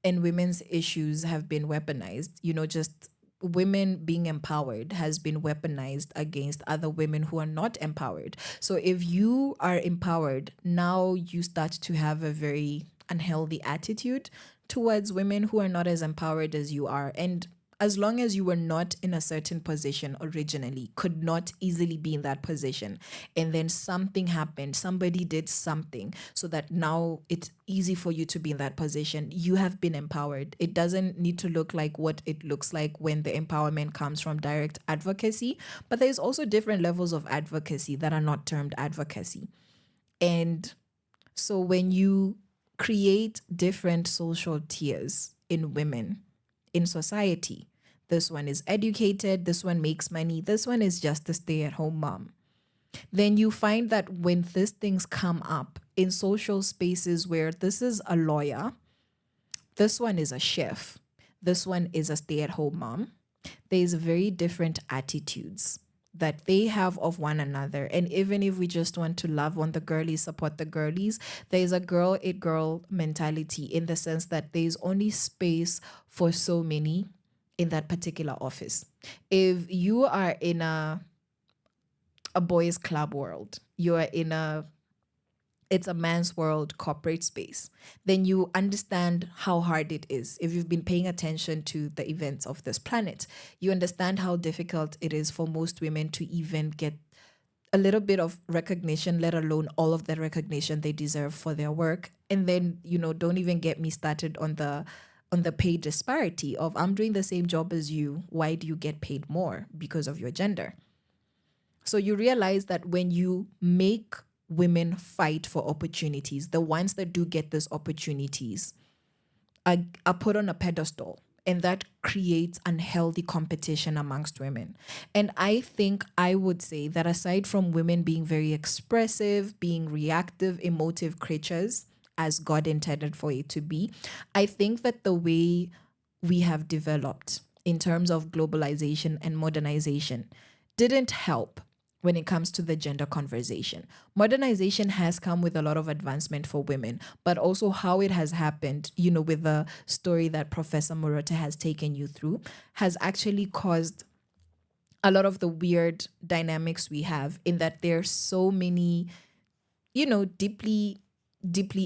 and women's issues have been weaponized. Just women being empowered has been weaponized against other women who are not empowered. So if you are empowered, now you start to have a very unhealthy attitude towards women who are not as empowered as you are. And as long as you were not in a certain position originally, could not easily be in that position, and then something happened, somebody did something so that now it's easy for you to be in that position, you have been empowered. It doesn't need to look like what it looks like when the empowerment comes from direct advocacy, but there's also different levels of advocacy that are not termed advocacy. And so when you create different social tiers in women, in society, this one is educated, this one makes money, this one is just a stay-at-home mom, then you find that when these things come up in social spaces where this is a lawyer, this one is a chef, this one is a stay-at-home mom, there's very different attitudes that they have of one another. And even if we just want to love on the girlies, support the girlies, there's a girl, it girl mentality, in the sense that there's only space for so many in that particular office. If you are in a boys club world, you are in it's a man's world corporate space, then you understand how hard it is. If you've been paying attention to the events of this planet, you understand how difficult it is for most women to even get a little bit of recognition, let alone all of the recognition they deserve for their work. And then, don't even get me started on the pay disparity of, I'm doing the same job as you, why do you get paid more? Because of your gender. So you realize that when you make women fight for opportunities, the ones that do get these opportunities are put on a pedestal, and that creates unhealthy competition amongst women. And I think I would say that aside from women being very expressive, being reactive, emotive creatures, as God intended for it to be, I think that the way we have developed in terms of globalization and modernization didn't help when it comes to the gender conversation. Modernization has come with a lot of advancement for women, but also how it has happened, with the story that Professor Murote has taken you through, has actually caused a lot of the weird dynamics we have, in that there's so many, deeply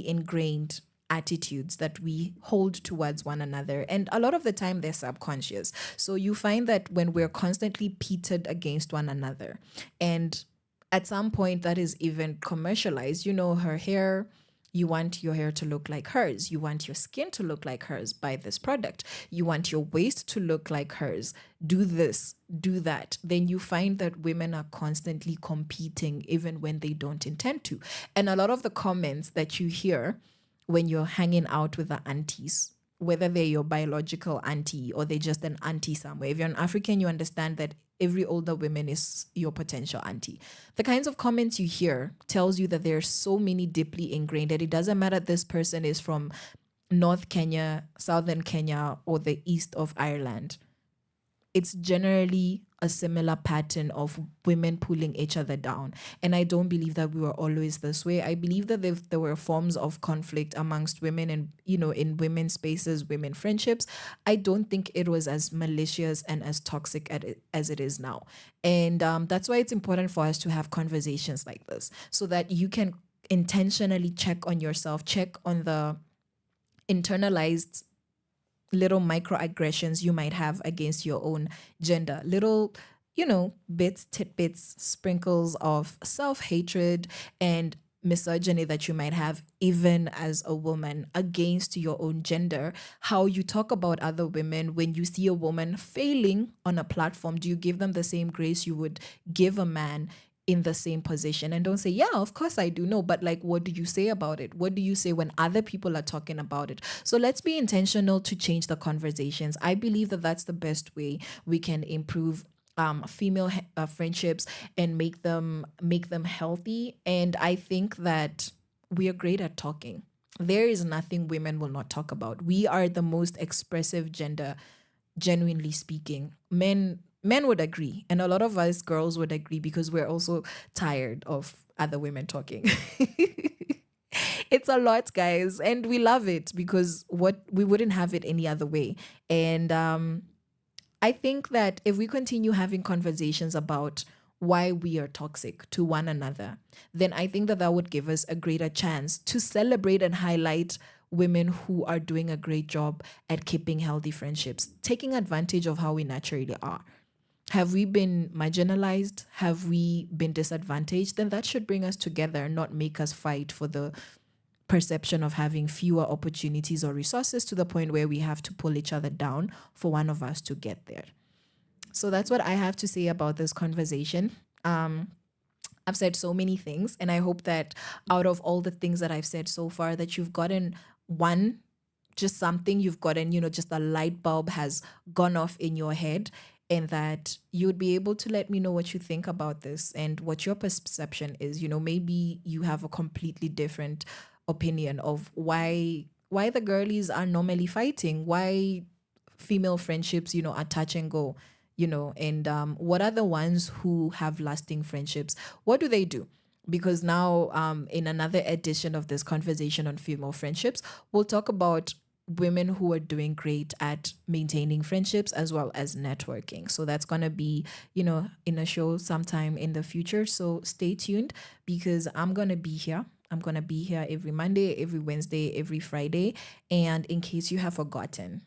ingrained attitudes that we hold towards one another, and a lot of the time they're subconscious. So you find that when we're constantly pitted against one another, and at some point that is even commercialized, her hair, you want your hair to look like hers, you want your skin to look like hers, buy this product, you want your waist to look like hers, do this, do that, then you find that women are constantly competing even when they don't intend to. And a lot of the comments that you hear when you're hanging out with the aunties, whether they're your biological auntie or they're just an auntie somewhere. If you're an African, you understand that every older woman is your potential auntie. The kinds of comments you hear tells you that there's so many deeply ingrained that it doesn't matter this person is from North Kenya, Southern Kenya, or the east of Ireland. It's generally a similar pattern of women pulling each other down. And I don't believe that we were always this way. I believe that if there were forms of conflict amongst women and, in women's spaces, women friendships, I don't think it was as malicious and as toxic as it is now. And that's why it's important for us to have conversations like this so that you can intentionally check on yourself, check on the internalized little microaggressions you might have against your own gender, little bits, tidbits, sprinkles of self-hatred and misogyny that you might have even as a woman against your own gender. How you talk about other women when you see a woman failing on a platform, do you give them the same grace you would give a man in the same position? And don't say, yeah, of course I do. No, but like, what do you say about it? What do you say when other people are talking about it? So let's be intentional to change the conversations. I believe that that's the best way we can improve female friendships and make them healthy. And I think that we are great at talking. There is nothing women will not talk about. We are the most expressive gender, genuinely speaking. Men would agree, and a lot of us girls would agree, because we're also tired of other women talking. It's a lot, guys, and we love it because we wouldn't have it any other way. And I think that if we continue having conversations about why we are toxic to one another, then I think that would give us a greater chance to celebrate and highlight women who are doing a great job at keeping healthy friendships, taking advantage of how we naturally are. Have we been marginalized? Have we been disadvantaged? Then that should bring us together, not make us fight for the perception of having fewer opportunities or resources to the point where we have to pull each other down for one of us to get there. So that's what I have to say about this conversation. I've said so many things, and I hope that out of all the things that I've said so far, that you've gotten one, just something you've gotten, just a light bulb has gone off in your head, and that you'd be able to let me know what you think about this and what your perception is. Maybe you have a completely different opinion of why the girlies are normally fighting, why female friendships, are touch and go, and what are the ones who have lasting friendships? What do they do? Because now in another edition of this conversation on female friendships, we'll talk about women who are doing great at maintaining friendships as well as networking. So that's going to be, in a show sometime in the future. So stay tuned, because I'm going to be here. I'm going to be here every Monday, every Wednesday, every Friday. And in case you have forgotten,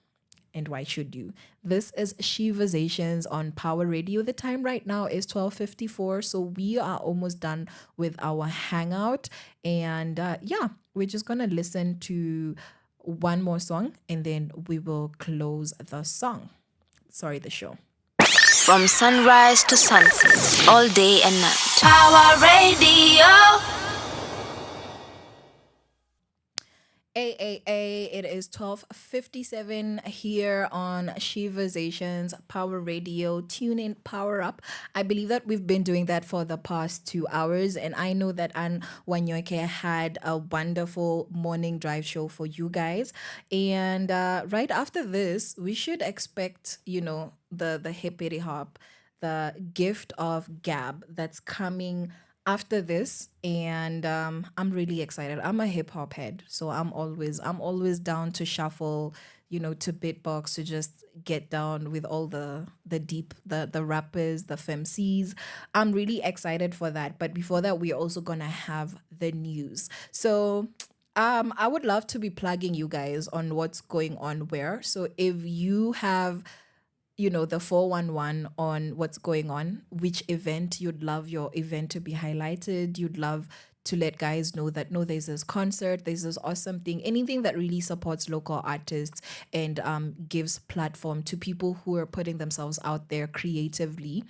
and why should you? This is Sheversations on Power Radio. The time right now is 12:54, so we are almost done with our hangout. And we're just going to listen to one more song, and then we will close the show. From sunrise to sunset, all day and night. Power Radio. It is 12:57 here on Sheversations Power Radio. Tune in, power up. I believe that we've been doing that for the past 2 hours, and I know that Anne Wanyoke had a wonderful morning drive show for you guys. And right after this, we should expect, the hippity hop, the gift of gab that's coming after this. And I'm really excited. I'm a hip hop head, so I'm always down to shuffle, to beatbox, to just get down with all the deep, the rappers, the femcs. I'm really excited for that. But before that, we're also gonna have the news. So I would love to be plugging you guys on what's going on where. So if you have the 411 on what's going on, which event you'd love your event to be highlighted, you'd love to let guys know that, no, there's this concert, there's this awesome thing, anything that really supports local artists and gives platform to people who are putting themselves out there creatively,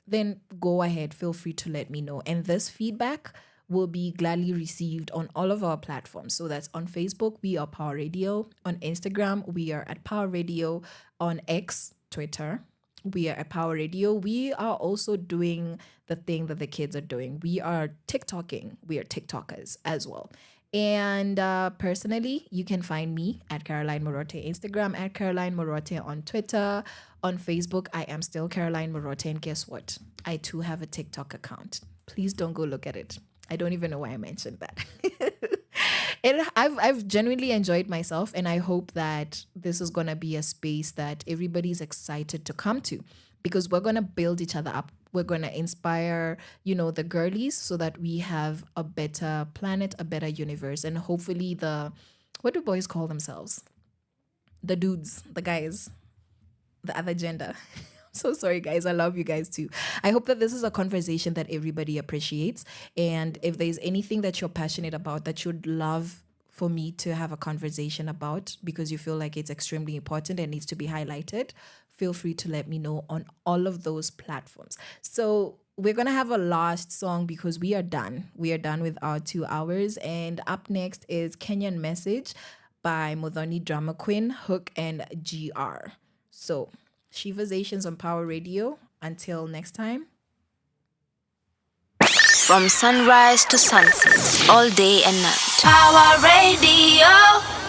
then go ahead, feel free to let me know. And this feedback will be gladly received on all of our platforms. So that's on Facebook, we are Power Radio. On Instagram, we are at Power Radio. On X, Twitter, we are at Power Radio. We are also doing the thing that the kids are doing. We are TikToking. We are TikTokers as well. And personally, you can find me at Caroline Murote, Instagram at Caroline Murote, on Twitter, on Facebook. I am still Caroline Murote. And guess what? I too have a TikTok account. Please don't go look at it. I don't even know why I mentioned that. I've genuinely enjoyed myself, and I hope that this is gonna be a space that everybody's excited to come to, because we're gonna build each other up. We're gonna inspire, the girlies, so that we have a better planet, a better universe, and hopefully what do boys call themselves? The dudes, the guys, the other gender. So sorry, guys. I love you guys too. I hope that this is a conversation that everybody appreciates. And if there's anything that you're passionate about that you'd love for me to have a conversation about, because you feel like it's extremely important and needs to be highlighted, feel free to let me know on all of those platforms. So we're going to have a last song because we are done. We are done with our 2 hours. And up next is Kenyan Message by Modoni Drama Queen, Hook, and GR. So Sheversations on Power Radio. Until next time. From sunrise to sunset, all day and night. Power Radio.